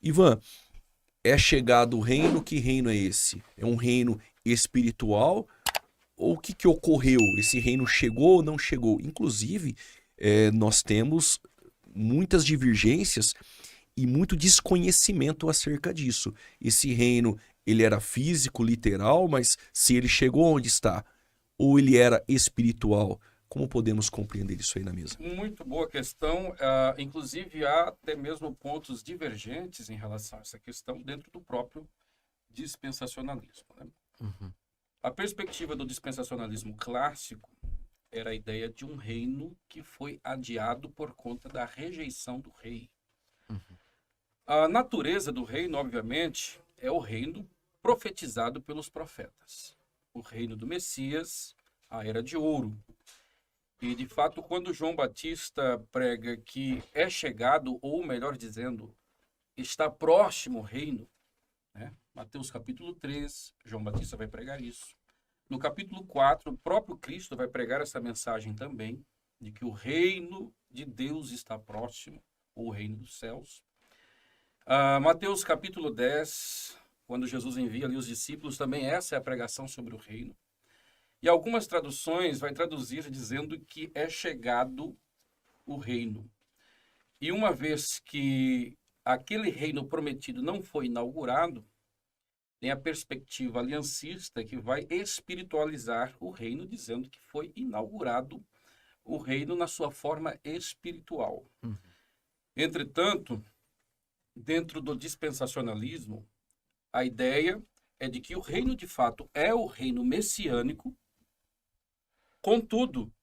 Ivan, é chegado o reino, que reino é esse? É um reino espiritual? Ou o que, que ocorreu? Esse reino chegou ou não chegou? Inclusive, nós temos muitas divergências e muito desconhecimento acerca disso. Esse reino, ele era físico, literal, mas se ele chegou onde está, ou ele era espiritual, como podemos compreender isso aí na mesa? Muito boa questão. Inclusive, há até mesmo pontos divergentes em relação a essa questão dentro do próprio dispensacionalismo, né? Uhum. A perspectiva do dispensacionalismo clássico era a ideia de um reino que foi adiado por conta da rejeição do rei. Uhum. A natureza do reino, obviamente, é o reino profetizado pelos profetas. O reino do Messias, a Era de Ouro. E, de fato, quando João Batista prega que é chegado, ou melhor dizendo, está próximo o reino, né? Mateus capítulo 3, João Batista vai pregar isso. No capítulo 4, o próprio Cristo vai pregar essa mensagem também, de que o reino de Deus está próximo, ou o reino dos céus. Mateus capítulo 10, quando Jesus envia ali os discípulos, também essa é a pregação sobre o reino. E algumas traduções vai traduzir dizendo que é chegado o reino. E uma vez que aquele reino prometido não foi inaugurado, tem a perspectiva aliancista que vai espiritualizar o reino, dizendo que foi inaugurado o reino na sua forma espiritual. Uhum. Entretanto, dentro do dispensacionalismo, a ideia é de que o reino de fato é o reino messiânico. Contudo,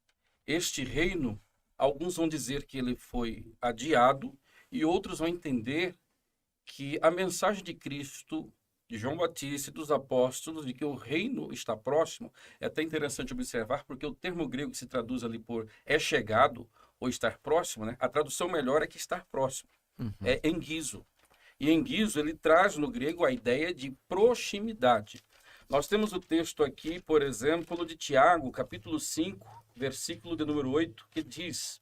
este reino, alguns vão dizer que ele foi adiado e outros vão entender que a mensagem de Cristo, de João Batista e dos apóstolos, de que o reino está próximo, é até interessante observar, porque o termo grego que se traduz ali por é chegado ou estar próximo, né? A tradução melhor é que estar próximo. Uhum. É enguizo. E enguizo, ele traz no grego a ideia de proximidade. Nós temos o texto aqui, por exemplo, de Tiago, capítulo 5, versículo de número 8, que diz: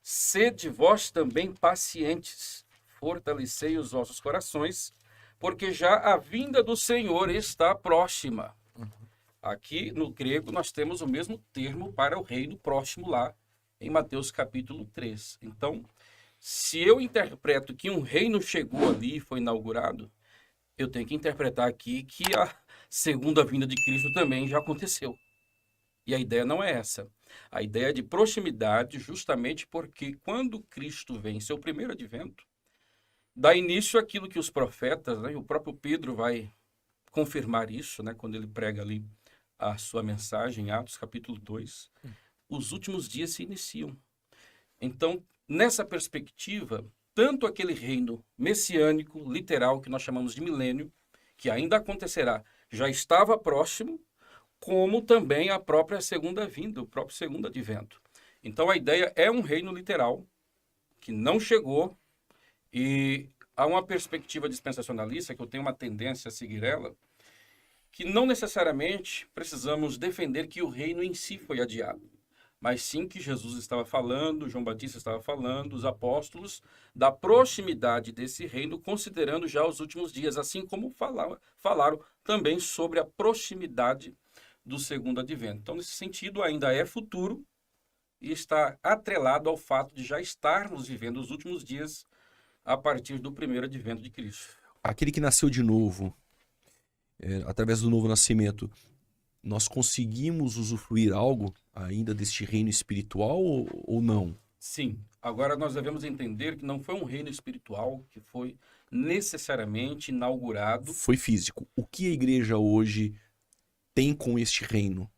sede vós também pacientes, fortalecei os vossos corações, porque já a vinda do Senhor está próxima. Uhum. Aqui no grego nós temos o mesmo termo para o reino próximo lá, em Mateus capítulo 3. Então, se eu interpreto que um reino chegou ali e foi inaugurado, eu tenho que interpretar aqui que a segunda vinda de Cristo também já aconteceu. E a ideia não é essa. A ideia é de proximidade, justamente porque quando Cristo vem, seu primeiro advento, dá início àquilo que os profetas, né, e o próprio Pedro vai confirmar isso, né, quando ele prega ali a sua mensagem em Atos capítulo 2. Os últimos dias se iniciam. Então, nessa perspectiva, tanto aquele reino messiânico, literal, que nós chamamos de milênio, que ainda acontecerá, já estava próximo, como também a própria segunda vinda, o próprio segundo advento. Então, a ideia é um reino literal, que não chegou, e há uma perspectiva dispensacionalista, que eu tenho uma tendência a seguir ela, que não necessariamente precisamos defender que o reino em si foi adiado, mas sim que Jesus estava falando, João Batista estava falando, os apóstolos, da proximidade desse reino, considerando já os últimos dias, assim como falaram também sobre a proximidade do segundo advento. Então, nesse sentido, ainda é futuro e está atrelado ao fato de já estarmos vivendo os últimos dias a partir do primeiro advento de Cristo. Aquele que nasceu de novo, através do novo nascimento, nós conseguimos usufruir algo ainda deste reino espiritual ou não? Sim. Agora nós devemos entender que não foi um reino espiritual que foi necessariamente inaugurado. Foi físico. O que a igreja hoje tem com este reino?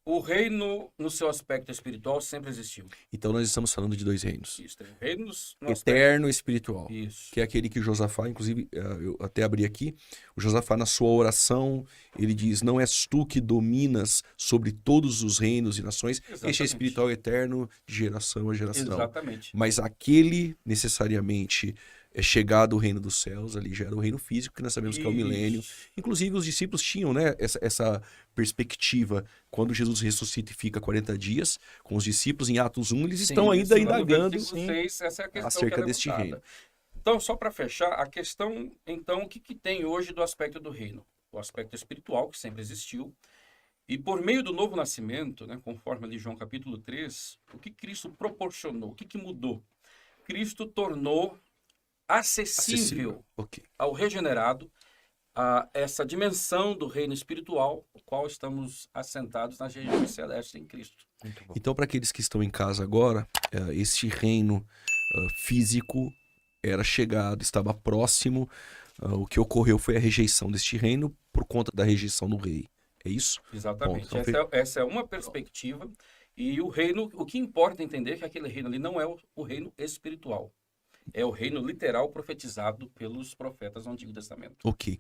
O reino, no seu aspecto espiritual, sempre existiu. Então nós estamos falando de dois reinos. Isso, tem reinos no Eterno e espiritual. Isso. Que é aquele que Josafá, inclusive, eu até abri aqui, o Josafá na sua oração, ele diz, não és tu que dominas sobre todos os reinos e nações, Exatamente. este é espiritual eterno de geração a geração. Exatamente. Mas aquele, necessariamente, é chegado o reino dos céus, ali já era o reino físico, que nós sabemos que é o milênio. Inclusive, os discípulos tinham, né, essa perspectiva, quando Jesus ressuscita e fica 40 dias com os discípulos, em Atos 1, eles estão ainda indagando essa é a questão acerca que é deste levantada. reino. Então, só para fechar, a questão, então, o que tem hoje do aspecto do reino? O aspecto espiritual, que sempre existiu, e por meio do novo nascimento, né, conforme ali João capítulo 3, o que Cristo proporcionou? O que mudou? Cristo tornou acessível Ok. ao regenerado a essa dimensão do reino espiritual, o qual estamos assentados nas regiões celestes em Cristo. Muito bom. Então, para aqueles que estão em casa agora, este reino físico era chegado, estava próximo. O que ocorreu foi a rejeição deste reino por conta da rejeição do rei. É isso? Exatamente. Bom, então, Essa é uma perspectiva. E o reino, o que importa entender é que aquele reino ali não é o reino espiritual. É o reino literal profetizado pelos profetas do Antigo Testamento. Ok.